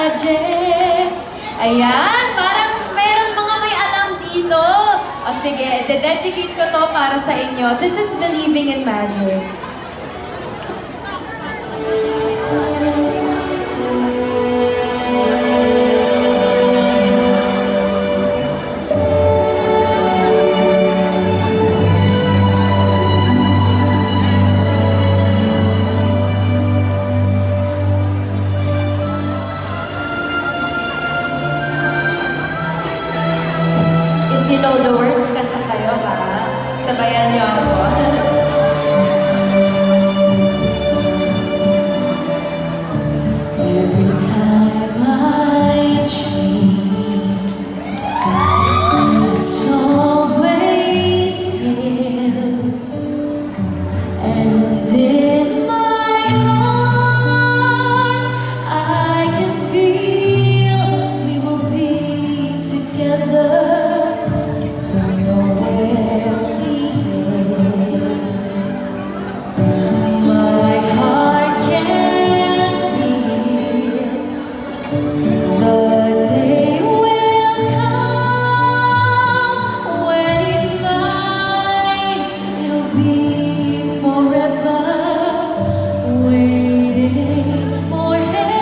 Magic. Ayan, parang meron mga may alam dito. O sige, dededicate ko to para sa inyo. This is Believing in Magic. If you know the words, kanta kayo ha. Sabayan niyo ako. Every time I dream, it's always him. And in my heart, I can feel we will be together. Don't know where he is. My heart can feel the day will come when he's mine. It'll be forever waiting for him.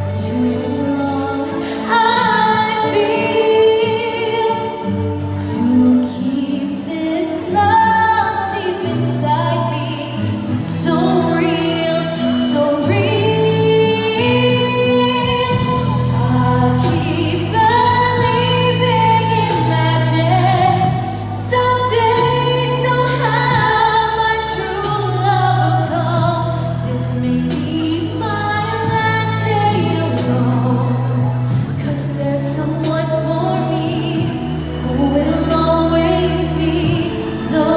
Too long I feel to keep this love deep inside me. It's so real, so real. I'll keep believing in magic. Someday, somehow, my true love will come. This may be my last day alone. 'Cause there's someone for me who will always be the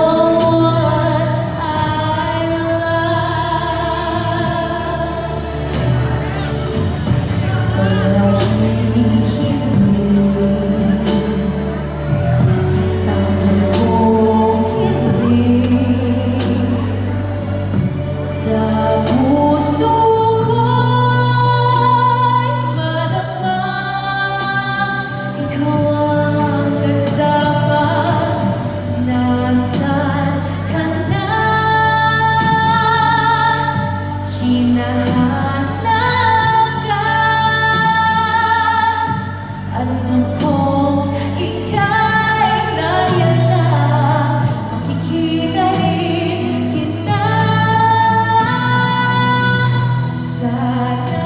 one I love. Sa puso ko'y malamang ikaw ang kasama. Nasaan ka na? Hinahanap ka. Alam kong ika'y nandiyan lang. Makikita rin kita. Sana